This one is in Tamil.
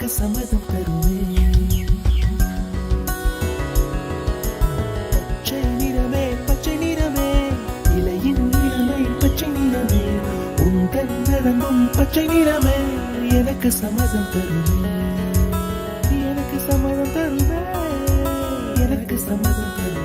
எனக்கு சம்மதம் தருமே. பச்சை நிறமே பச்சை நிறமே, இலையின் நிறமை பச்சை நிறமே, உங்கள் நிறமும் பச்சை நிறமே, எனக்கு சம்மதம் தருமே. எனக்கு சம்மதம் தருமே. எனக்கு சம்மதம் தருமே.